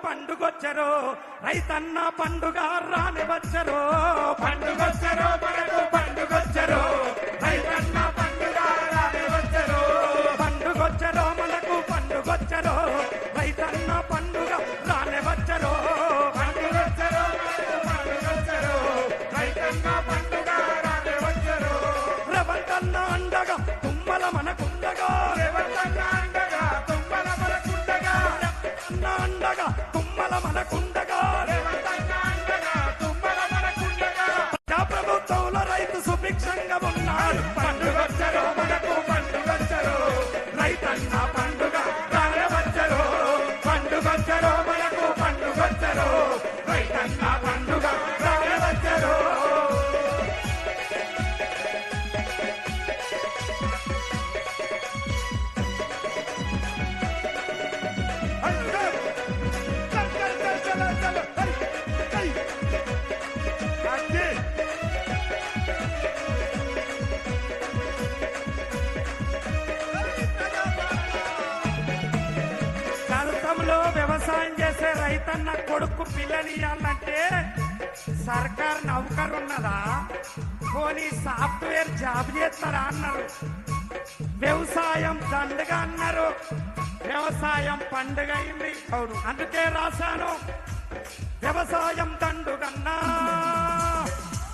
పండుగొచ్చరో రైతన్న పండుగ రాని వచ్చరో పండుగొచ్చరో మనకు పండుగొచ్చరో రైతన్న పండుగ రాని వచ్చరో పండుగొచ్చరో మనకు పండుగొచ్చరో రైతన్న పండుగ రాని వచ్చరో పండుగొచ్చరో మనకు పండుగొచ్చరో రైతన్న పండుగ రాని వచ్చరో రేవంతన్న అండగా తుమ్మల మనకుండగా రేవంతన్న అండగా తుమ్మల మనకుండగా రేవంతన్న అండగా తుమ్మల మనకుండగా రేవంతన్న అండగా తుమ్మల మనకుండగా ప్రజా ప్రభుత్వంలో రైతు సుభిక్షంగా ఉన్నాడు పండుగొచ్చరో మనకు పండుగొచ్చరో రైతన్న పండుగ రానవచ్చరో పండుగొచ్చరో మనకు పండుగొచ్చరో రైతన్న పండుగ రానవచ్చరో వ్యవసాయం చేసే రైతన్న కొడుకు పిల్లనియాలంటే సర్కార్ నౌకరు ఉన్నదా పోనీ సాఫ్ట్వేర్ జాబ్ చేస్తారా అన్నారు వ్యవసాయం దండగా అన్నారు వ్యవసాయం పండుగ అయింది అవును అందుకే రాశాను వ్యవసాయం దండుగన్నా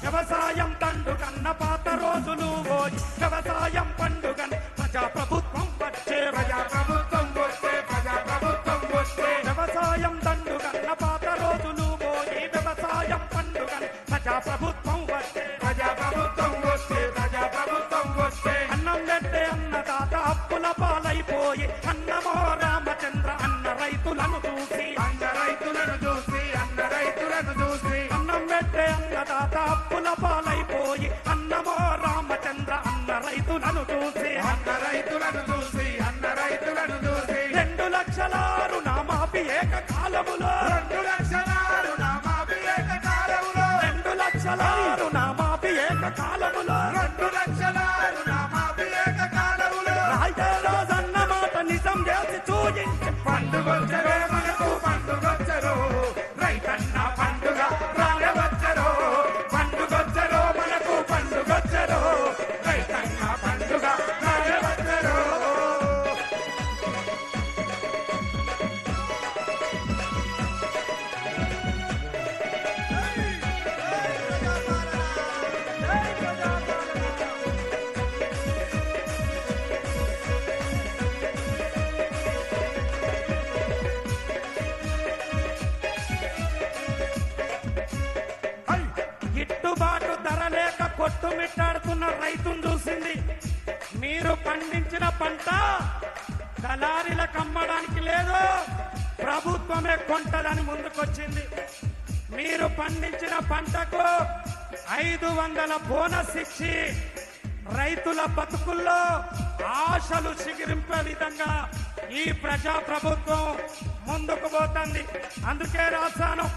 వ్యవసాయం దండుగన్న పాత రోజులు పోయి వ్యవసాయం పండుగ ప్రజాప్రభుత్వం వచ్చే ప్రజాప్రభుత్వం వచ్చే ప్రజాప్రభుత్వం వచ్చే వ్యవసాయం దండుగన్న పాత రోజులు పోయి వ్యవసాయం పండుగ ప్రజాప్రభుత్వం వచ్చే ప్రజాప్రభుత్వం వచ్చే ప్రజాప్రభుత్వం వచ్చే అన్నం పెట్టే అన్నదాత అప్పుల పాలైపోయి అన్నమో రామచంద్ర అన్న రైతులను చూసి అన్న రైతులను చూసి అన్న రైతులను చూసి అన్నం పెట్టే అన్నదాత అప్పుల పాలైపోయి అన్నమో రామచంద్ర అన్న రైతులను చూసి అన్న రైతులను చూసి అన్న రైతులను చూసి 2 లక్షల రుణమాఫీ ఏకకాలములో 2 లక్షల రుణమాఫీ ఏకకాలములో 2 లక్షల రుణమాఫీ ఏకకాలములో 2 లక్షల రుణమాఫీ ఏకకాలములో రాజే రోజన్న మాట నిజం చేసి చూయించి పండుగొచ్చరో మనకు పండుగొచ్చరో రైతన్న పండుగ రానవచ్చరో పండుగొచ్చరో మనకు పండుగొచ్చరో రైతన్న పండుగ రానవచ్చరో గిట్టుబాటు ధర లేక కొట్టుమిట్టాడుతున్న రైతును చూసింది మీరు పండించిన పంట దళారీలకు అమ్మడానికి లేదు ప్రభుత్వమే కొంటదని ముందుకొచ్చింది మీరు పండించిన పంటకు 500 బోనస్ ఇచ్చి రైతుల బతుకుల్లో ఆశలు చిగిరింపే విధంగా ఈ ప్రజా ప్రభుత్వం ముందుకు పోతుంది అందుకే రాశాను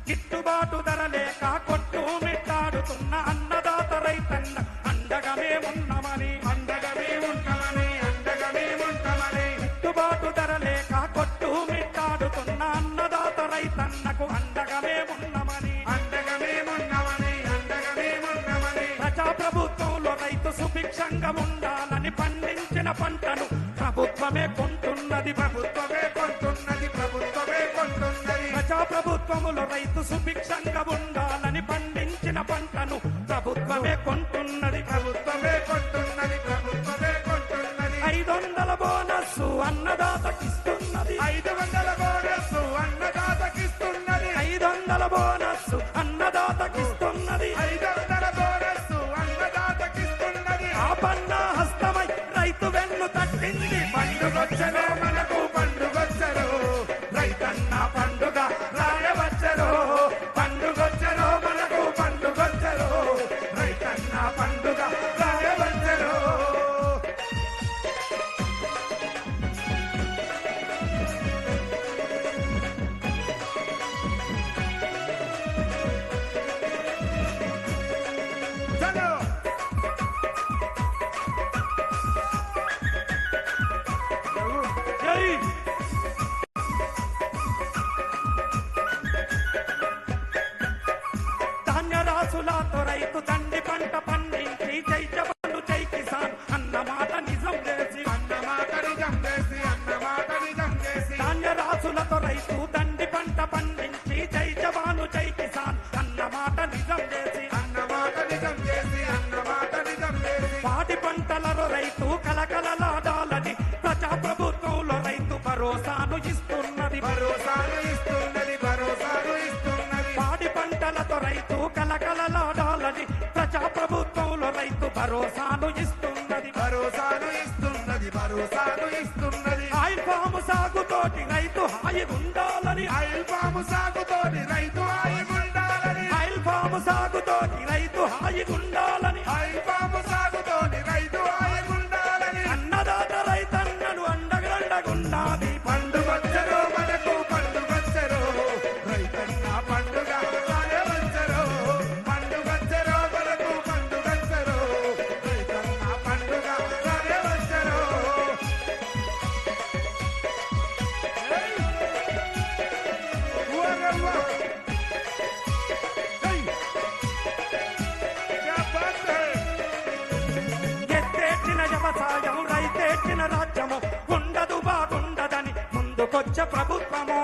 గిట్టుబాటు ధర లేక కొట్టు మిట్టాడుతున్న అన్నదాత రైతన్న అండగా మేమున్నామని అండగా మేముంటామని అండగా మేముంటామని గిట్టుబాటు ధర లేక కొట్టు మిట్టాడుతున్న అన్నదాత రైతన్నకు అండగా మేమున్నామని అండగా మేమున్నామని అండగా మేమున్నామని ప్రజా ప్రభుత్వంలో రైతు సుభిక్షంగా ఉండాలని పండించిన పంటను ప్రభుత్వమే కొంటున్నది ప్రభుత్వమే కొంటున్నది ప్రభుత్వమే కొంటున్నది ప్రజా ప్రభుత్వములో రైతు సుభిక్షంగా ఉండాలని పండించిన పంటను ప్రభుత్వమే కొంటున్నది ప్రభుత్వమే కొంటున్నది ప్రభుత్వమే కొంటున్నది 500 బోనస్ అన్నదాతకిస్తున్నది 500 బోనస్ అన్నదాతకిస్తున్నది 500 బోనస్ అన్నదాతకిస్తున్నది 500 బోనస్ అన్నదాతకిస్తున్నది ఆపన్న హస్తమై రైతు వెన్ను తట్టింది పండుగొచ్చరో మనకు పండుగొచ్చరో రైతన్న పండుగ రాయవచ్చరో పండుగొచ్చరో మనకు పండుగొచ్చరో రైతన్న పండుగ రాయవచ్చరో చలో జై రైతులతో రైతు దండి పంట పండించి జై జవాను జై కిసాన్ అన్న మాట నిజం చేసి ధాన్య రాసులతో రైతు దండి పంట పండించి జై జవాను జై కిసాన్ అన్న మాట నిజం చేసి పాడి పంటలలో రైతు కలకలలాడాలని ప్రజా ప్రభుత్వంలో రైతు భరోసాను ఇస్తున్నది పాడి పంటలతో రైతు కలకలలాడాలని ప్రజా ప్రభుత్వంలో రైతు భరోసాను ఇస్తున్నది ఆయిల్ పాము సాగుతోటి రైతు హాయి ఉండాలని ఆయిల్ పాము సాగుతోటి రైతు హాయి ఉండాలని అన్నదాత రైతన్నను అండగండగుండాలి పండుగొచ్చరో మనకు పండుగొచ్చరో రైతన్న పండుగ వచ్చరో పండుగొచ్చరో మనకు పండుగొచ్చరో రైతన్న పండుగ వచ్చరో ఎత్తేటిన వ్యవసాయం రైతేటిన రాజ్యము ఉండదు బాగుండదని ముందుకొచ్చ ప్రభుత్వము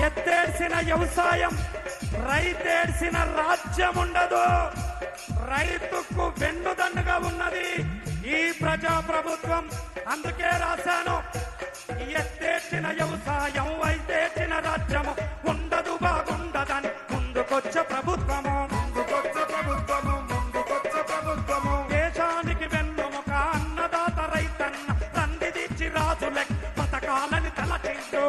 ఎత్తేడ్చిన వ్యవసాయం రైతేడ్చిన రాజ్యం ఉండదు రైతుకు వెన్నుదన్నుగా ఉన్నది ఈ ప్రజా ప్రభుత్వం అందుకే రాశాను ఎత్తేడ్చిన వ్యవసాయం వైతేడ్చిన రాజ్యము ఉండదు బాగుండదని ముందుకొచ్చ ప్రభుత్వము దేశానికి వెన్నుముక అన్నదాత రైతన్న తండ్రిదిచ్చి రాజులెక్ పథకాలని తలచిండు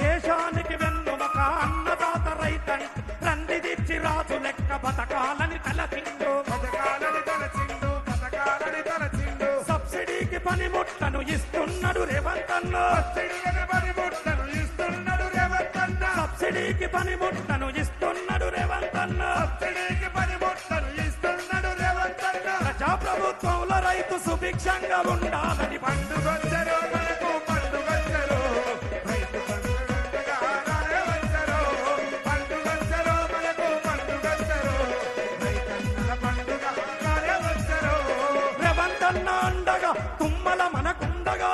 దేశానికి వెన్నుముక అన్నదాత రైతన్న తండ్రిదిచ్చి రాజు లెక్క పథకాలని తలచిండు సబ్సిడీకి పనిముట్లను ఇస్తున్నాడు రేవంత్ అన్న సబ్సిడీకి పనిముట్లను ఇస్తున్నాడు రేవంత్ అన్న ప్రజా ప్రభుత్వంలో రైతు సుభిక్షంగా ఉండాలని పండుగొచ్చరో మనకు పండుగొచ్చరో రైతు పండుగొచ్చరో మనకు పండుగొచ్చరో రైతన్న పండుగ వచ్చరో రేవంత్ అన్న అండగా తుమ్మల మనకుండగా